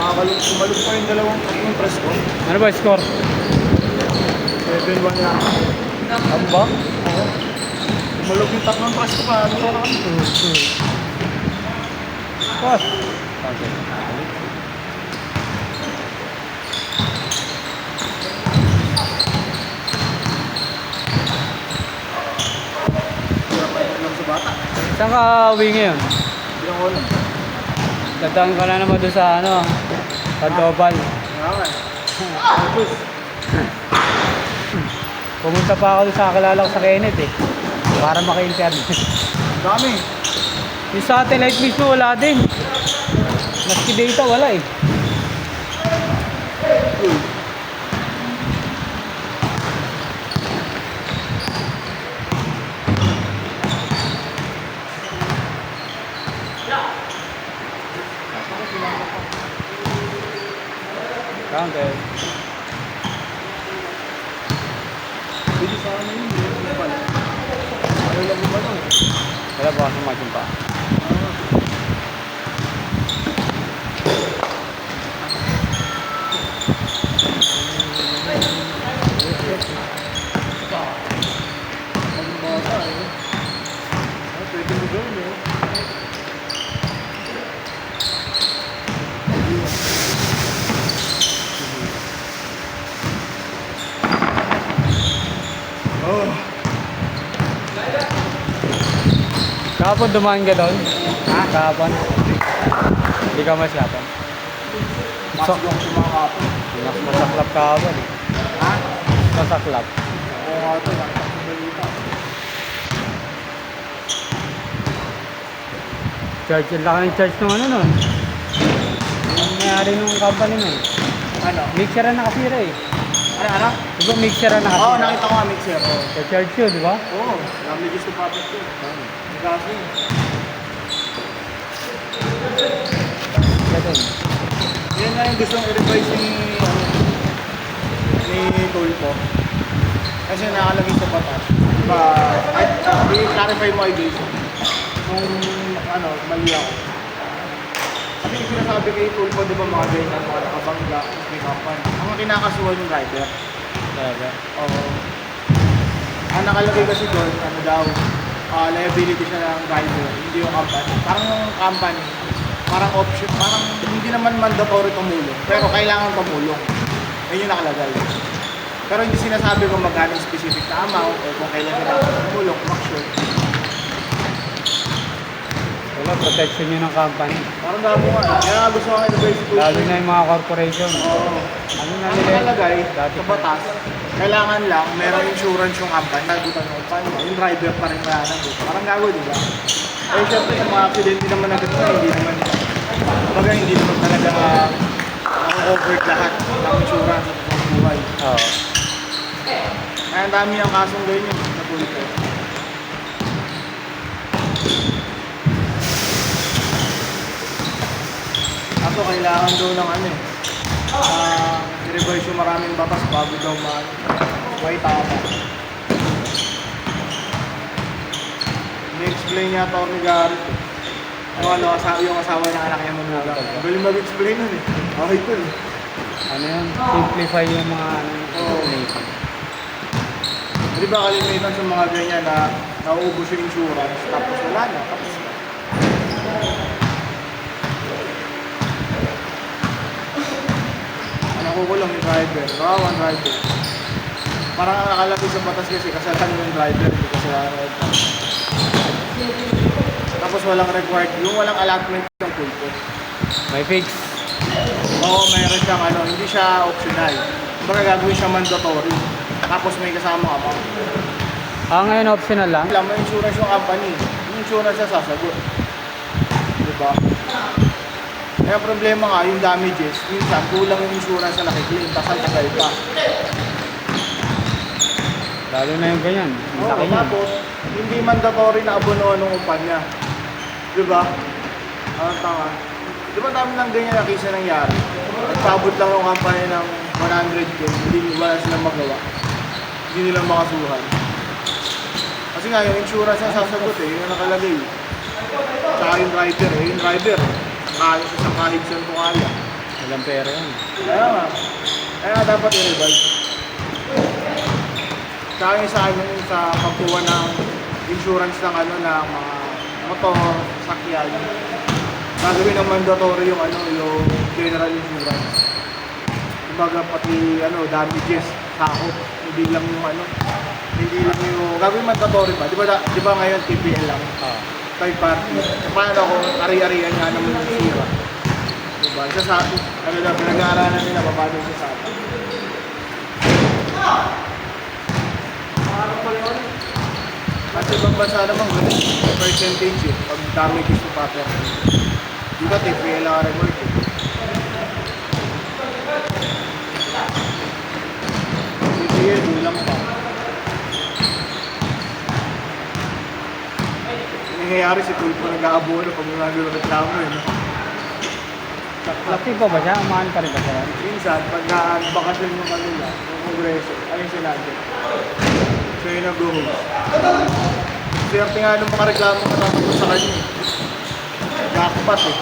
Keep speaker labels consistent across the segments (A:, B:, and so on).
A: Sumalog pa yung tatlong press ko.
B: Ano ba score?
A: 7-1 na.
B: Ano ba?
A: Oo. Sumalog yung tatlong press ko pa. Ano na kami?
B: Pas.
A: Lang sa bata.
B: Saan ka uwi ngayon?
A: Bilang ko lang.
B: Dadaan ka na naman doon sa ano, sa Dobal.
A: Nga nga. Tapos,
B: Pumunta pa ako doon sa kakilala ko sa Kenneth eh. Para maka-internet.
A: dami.
B: Yung satellite mismo wala din. Maski data wala eh. Counter.
A: Pwede sa ano yun. Hindi pala. Ano lang mo ba lang?
B: Wala ba akong matching pa?
A: Maging bata eh. Pwede mo gawin eh. Oh.
B: Kahapon dumaan ka doon? Ha? Kahapon? Hindi ka masyapon?
A: Masok lang sa mga kapon.
B: Mas masaklap kahapon eh.
A: Ha?
B: Masaklap.
A: Oo nga ito. Nakita ko balita.
B: Charge, ang laki ng charge nung ano nun. Yung nangyari nung company nun.
A: Ano?
B: Mixer na nakasira eh.
A: Ano?
B: Di ba mixer na nakasira?
A: Oo, nakita ko nga mixer. Oo.
B: Sa-charge yun, di ba?
A: Oo. Damages to profit ko. Kasi,
B: Ganun.
A: yan nga yung gustong i-revise ni Tulpo. Kasi nakalagay sa batas. Diba, i-clarify mo ay guys. Kung ano, mali ako. Kasi yung sinasabi kay Tulpo, di ba mga ganyan, mga nakabangga, may kapan. Ang kinakasuhan yung driver.
B: Talaga.
A: Oo. Ang nakalagay kasi doon, ano daw, liability siya ng driver, hindi yung company. Parang yung company, parang option, parang hindi naman mandatory tumulong, pero kailangan tumulong. Yun yung nakalagay. Pero hindi sinasabi kung magkano yung specific na amount o kung kailan kailangan tumulong, mag-sure.
B: Wala, protection yun ng company.
A: Parang damo nga. Kaya gusto ko i-advise ko.
B: Lalo na yung mga corporation.
A: Oo.
B: Ano na
A: Ang
B: nila?
A: nakalagay
B: Dati
A: sa batas, kailangan lang merong insurance yung company. Nagutan ng company. Yung driver pa rin wala nang gusto. Parang gago, di ba? Eh, syempre sa mga accident, hindi naman agad na, hindi naman. Kumbaga, hindi naman talaga naka-covered lahat ng insurance at ng buhay.
B: Oo.
A: Kaya ang dami ang kasong ganyan sa tulpo. Kaso kailangan daw ng ano eh. I-revise yung maraming batas bago daw may tama. Ni-explain niya ito ni Garrett. Yung asawa ng anak niya manugang. Galing mag-explain nun eh. Okay ko eh.
B: Ano yun? Simplify yung mga ano.
A: Oo.
B: Information.
A: Di ba kalimitan sa mga ganyan na nauubos yung insurance tapos wala na. Tapos nakukulong yung driver. Kawawan driver. Parang ang nakalagay sa batas kasi kasalanan yung driver. Hindi kasalanan yung driver. Tapos walang required. Yung walang allotment ng pulpo.
B: May fix.
A: Oo, mayroon siyang ano. Hindi siya optional. Kumbaga gagawin siya mandatory. Tapos may kasama ka pa.
B: Ngayon optional lang.
A: Alam, may insurance yung company. Yung insurance siya sasagot. Diba? Kaya problema nga, yung damages, minsan kulang yung insurance na nakiklaim, tapos ang tagal pa.
B: Lalo na yung ganyan. Ang
A: Oo,
B: laki niyan.
A: tapos, hindi mandatory na abonoan ng kumpanya. Diba? Ang tanga. Diba dami lang ganyan na kisa nangyari? Nagpabot lang yung company ng 100K, hindi wala silang magawa. Hindi nilang makasuhan. Kasi nga, yung insurance na sasagot eh, yung nakalagay. Tsaka yung driver eh, yung driver. Kaya siya sa kahit saan kung kaya.
B: Walang pera yan.
A: Kaya nga. Kaya dapat i-revive. Tsaka yung sa ano, yung sa pagkuha ng insurance ng ano, ng mga motor, sakyan. Gagawin ng mandatory yung ano, yung general insurance. Kumbaga pati ano, damages, sakop. Hindi lang yung ano, hindi lang yung gagawin mandatory pa. Di ba ngayon TPL lang?
B: Ah.
A: Third party. Paano kung ari-arian nga naman yung sira? Diba? Isa sa atin, ano na, pinag-aaralan nila paano siya sa atin. Parang pala yun. At ibang bansa naman, ganun. Percentage eh. Pag damages yung property. Di ba, TPL ang reward eh. TPL, bilang pa. Nangyayari si Tulpo nag-aabono pag nagagawa ng reklamo eh.
B: Active pa ba siya? Umahan pa rin ba siya?
A: Minsan, pag bakasyon yung kanila, yung kongreso, ayun sila din. So yun nag-host. Swerte nga nung mga reklamo katapos sa kanya eh. Jackpot eh.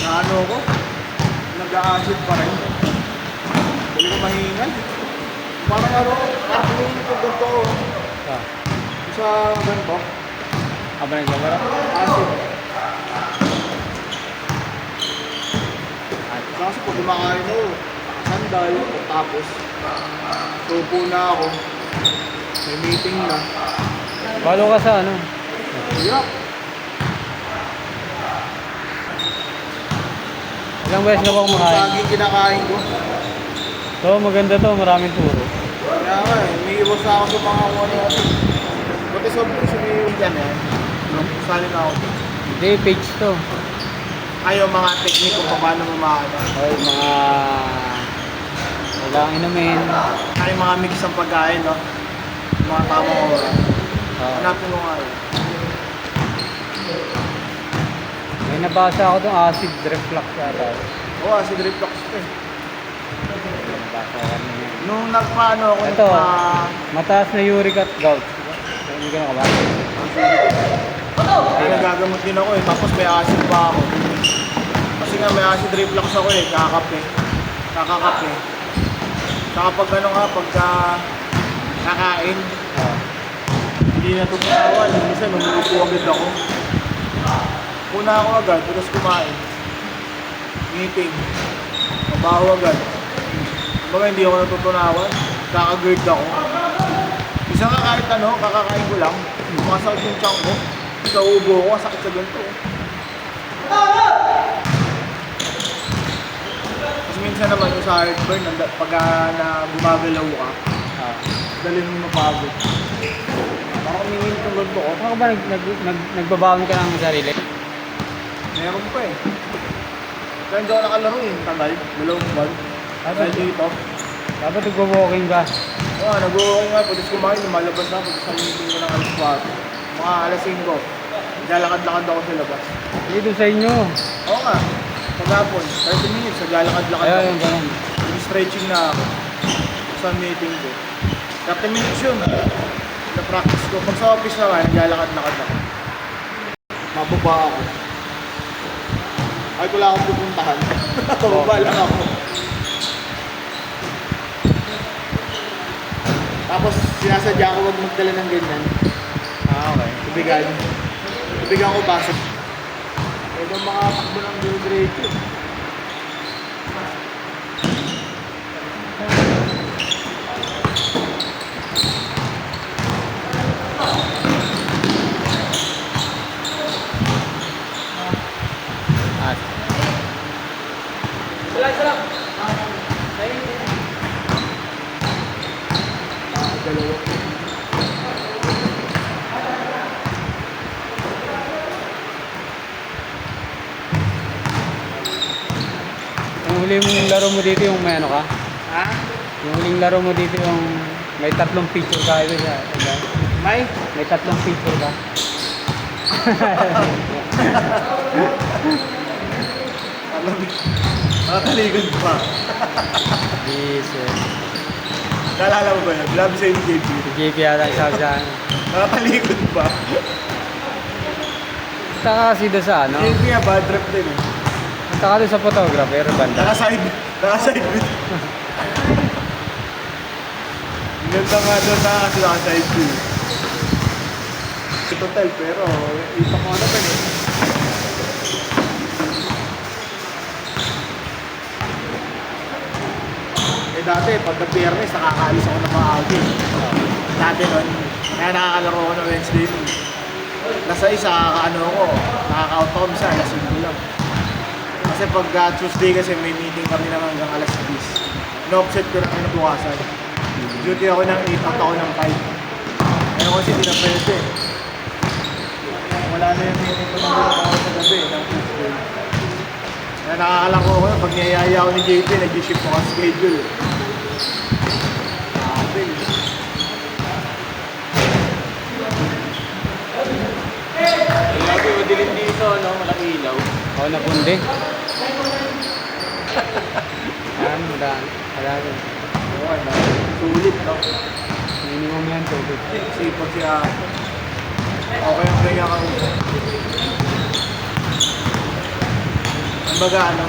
A: Ano ko? Nag-a-acid pa rin. Hindi ko mahingan. Parang ano, parang hindi ko ganito.
B: Ah.
A: Sa ganito,
B: Aba nagbabara?
A: acid. Kasi pag kumakain ako, sandal, tapos tupo na ako. May meeting na.
B: Follow ka sa ano?
A: Yup.
B: Ilang beses ka ba kumakain?
A: Saging kinakain ko.
B: So maganda to, maraming turo.
A: Kaya nga eh, may iwas na ako sa mga ano. Pati sobrang sumiyon dyan eh. Sali na ako.
B: Hindi, page to.
A: Ayaw mga teknik kung paano mamahana.
B: Ay, mga... Kailangang inumin.
A: Ay mga mix ng pagkain, no? Mga tamang oras.
B: Ah.
A: Hanapin mo nga yun.
B: May nabasa ako itong acid reflux yata.
A: Oo, acid reflux ko eh.
B: Nabasa ko kanina.
A: Nung nagpaano ako,
B: Ito. Mataas na uric at gout. Hindi ka nakabasa.
A: Ay, nagagamot din ako eh. Tapos may acid pa ako. Kasi nga may acid reflux ako eh. Kakakape. Saka pag ano nga, pagka kakain,
B: Ah.
A: hindi natutunawan. Minsan, numuupo agad ako. Una ako agad, tapos kumain. Meeting. Mabaho agad. Kumbaga hindi ako natutunawan. Kaka-GERD ako. Isa nga kahit ano, kakakain ko lang. Sumasakit yung tiyan ko. Sa ubo ko, sakit sa ganito. Tapos minsan naman yung sa heartburn, pag gumagalaw ka,
B: Ah.
A: dali mo mapagod. Parang kumingin itong ganito ko.
B: Saan ka ba nagbabaon ka ng sarili?
A: Meron pa eh. Kaya hindi ako nakalaro eh. Tagal. Dalawang buwan. Dahil dito.
B: Dapat nagbo-walking ka.
A: Oo, nag-walking nga. Pagkas kumain, lumalabas na. Pagkas ang meeting ko ng alas 4. Mga alas 5. Naglalakad-lakad ako sa labas.
B: Dito sa inyo.
A: Oo nga. Pagkapon, 30 minutes. Naglalakad-lakad ako.
B: Ayun, ganun.
A: Stretching na ako. Sa meeting ko. 30 minutes yun. Na-practice ko. Pag sa office naman, naglalakad-lakad ako. Mababa ako. Ay, wala akong pupuntahan. Pababa lang ako. Tapos, sinasadya ko huwag magdala ng ganyan.
B: Ah, okay.
A: Ibigan ko basa. Pwede makatakbo ng diretso.
B: Ah.
A: Dalawa.
B: Yung huli mong laro mo dito yung may ano ka?
A: Ha?
B: Yung huling laro mo dito yung may tatlong picture ka ito siya.
A: May?
B: May tatlong picture ka.
A: Alam mo. Nakataligod pa.
B: Jesus.
A: Naalala mo ba yan? Grabe sa'yo ni JP.
B: Si JP yata sabi sa akin.
A: Nakatalikod ba?
B: Taka kasi doon sa ano.
A: JP nga, bad trip din eh.
B: Taka doon sa photographer, banda.
A: Naka-side view. Ganda nga doon kasi naka-side view. Sa hotel, pero ipa ko ano ba eh. Dati, pagka Piernes, nakakaalis ako ng mga outing. Dati nun, kaya nakakalaro ako ng Wednesday nun. Nasa isa, ano ako, nakaka-out ako misa, alas 5 lang. Kasi pagka Tuesday kasi may meeting kami naman hanggang alas 10. In-offset ko na kinabukasan. Duty ako ng 8, out ako ng 5. Ngayon kasi hindi na pwede. Wala na yung meeting ko nang ako sa gabi, ng Tuesday. Kaya nakakalako ko, pag niyayaya ako ni JP, nag-ship ko ang schedule.
C: Lagi madilim dito, no? Malaki ilaw.
B: Ako na pundi. Yan, wala rin.
A: Sulit, no?
B: Minimum yan, tubig.
A: Sipag siya. Okay ang kaya ka. Kumbaga, ano?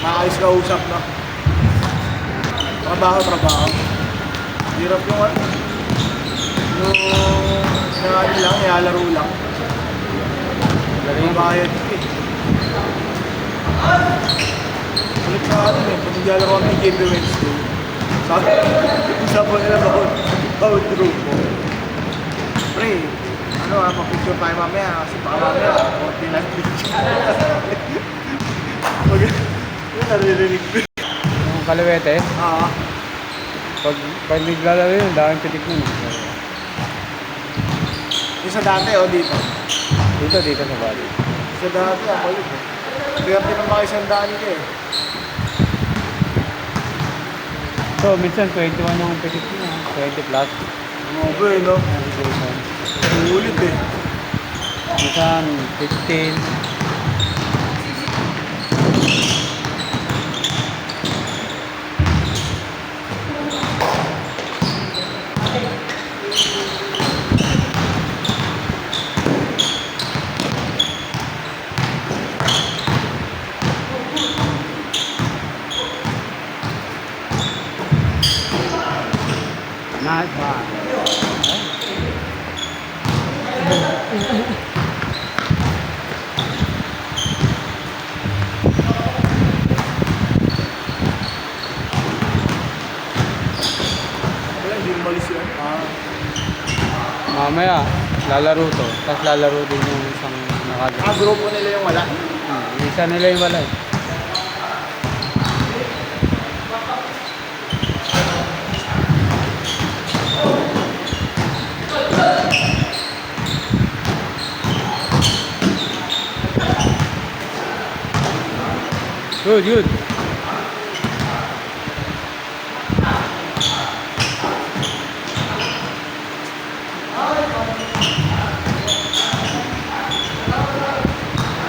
A: Maayos ka usap, no? Trabaho. Hirap yung ano. Yung ano lang, nilalaro lang.
B: Galing.
A: Bayad eh. Ulit sa atin eh, pag naglalaro kami ni JP Wednesday. Sabi nila bawat group mo. Pre, ano mapicture tayo mamaya kasi baka mamaya, konti lang picture. Yun, naririnig ko.
B: Yung kaliwete, pag naglalaro yun, daming pitik nun.
A: Yung sa dati o dito?
B: Dito sa bali.
A: Sa dati ako yun eh. Kaya pinamaki isang daan ka eh.
B: So, minsan 21 yung pitik niya. 20 plus.
A: Grabe no? Ulit eh.
B: Minsan 15. Nice one.
A: Wala, hindi umalis yun.
B: Mamaya, lalaro to. Tapos lalaro din yung isang nakagano.
A: Grupo nila yung wala.
B: Isa nila yung wala eh. Good.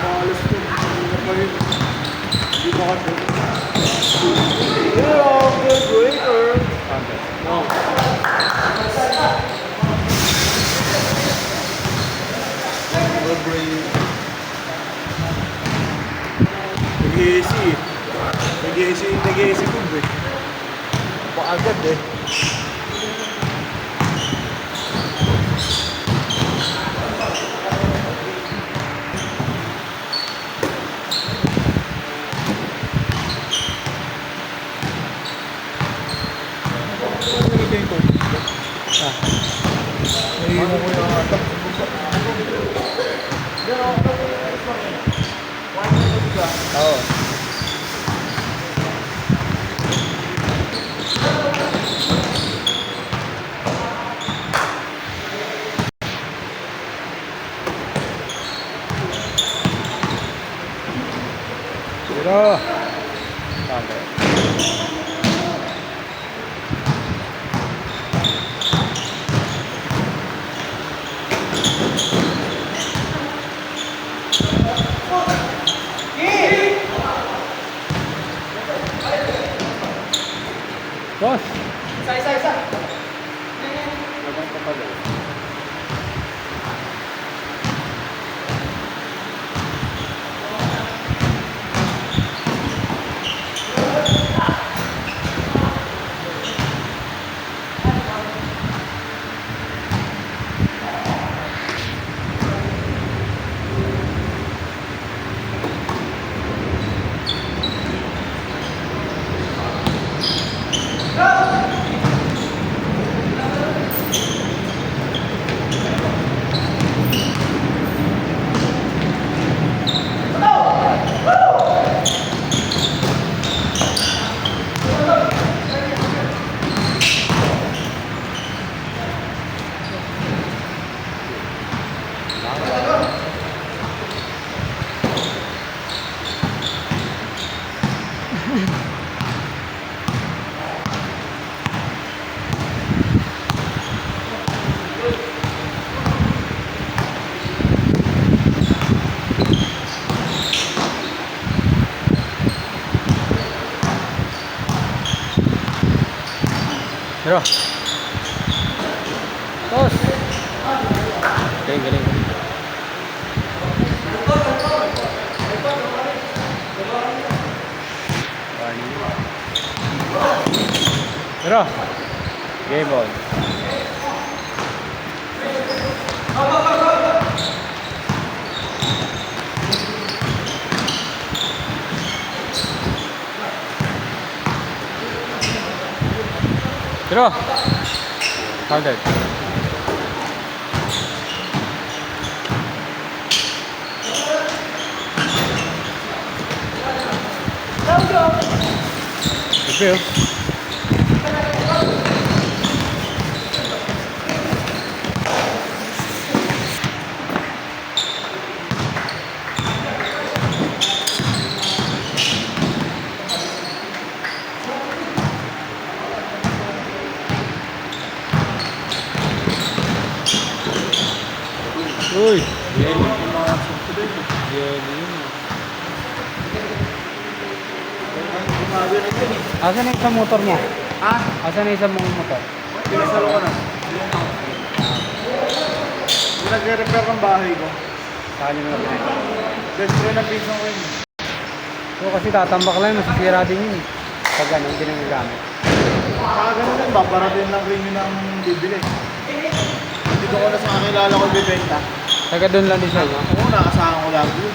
A: Malas ko. Hindi pa rin. Hindi pa kasi. Hello, good breaker.
B: Okay.
A: No. Good breaker. Nag-AC ko ba eh. Paagad eh. Naiiwan ko yung atak.
B: Oo. Pero, okay. Boss, Pero. Tos. Galing, galing. Pero. Game on. Pero. Counted. Review. Uy! Jelly. Jelly. Asan na isang motor mo?
A: Ha?
B: Asan na isang mong motor?
A: Pinasalo ko na. Yung nagre-repair ng bahay ko.
B: Saan nyo na binili?
A: Best friend ng pinsan ko yun.
B: So kasi tatambak lang, masisira din yun. Pag ano, hindi nang gagamit.
A: Kaya ganun din, babaratin lang rin yun ang bibili. Dito ko na sa kakilala ko bibenta.
B: Taga doon lang din siya, no?
A: Oo, nakasahan ko lagi yun.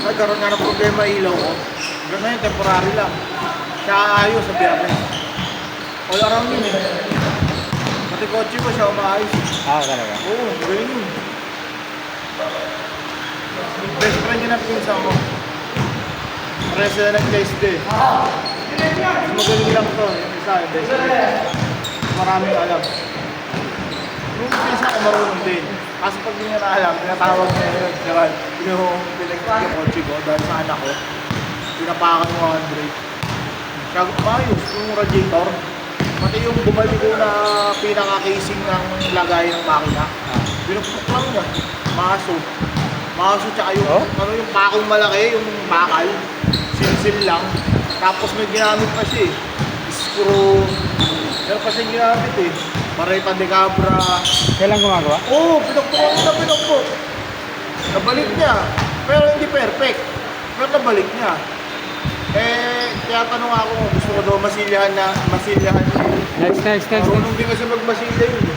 A: Nagkaroon nga ng problema ilaw ko. Ganun yun, temporary lang. Siya ayos sa biyernes. All around yun eh. Pati kotse ko siya umaayos.
B: Ah, talaga.
A: Oo, ganun yun. Best friend yun ang pinsan ko. Pares sila nag-test eh. Magaling lang to, yung isa, yung best friend. Maraming alam. Yung pinsan ko marunong din. Kasi pag hindi niya na alam, tinatawag niya yun. Diba, yung pinag-test yung kotse ko dahil sa anak ko. Pinapakan mo 100. Siya ayos, yung radiator. Pati yung bumalik ko na pinaka-casing ng lagay ng makina. Pinupok lang niya. Maso. Maso tsaka yung,
B: Oh?
A: ano, yung pakong malaki, yung bakal. Silsil lang. Tapos may ginamit pa siya eh. Screw. Meron pa siyang ginamit eh. Mareta de Cabra.
B: Kailan gumagawa?
A: Oo, pinupok na pinupok. Nabalik niya. Pero hindi perfect. Pero nabalik niya. Eh, kaya tanong ako, gusto ko daw masilyahan.
B: Next.
A: Marunong din kasi magmasilya yun.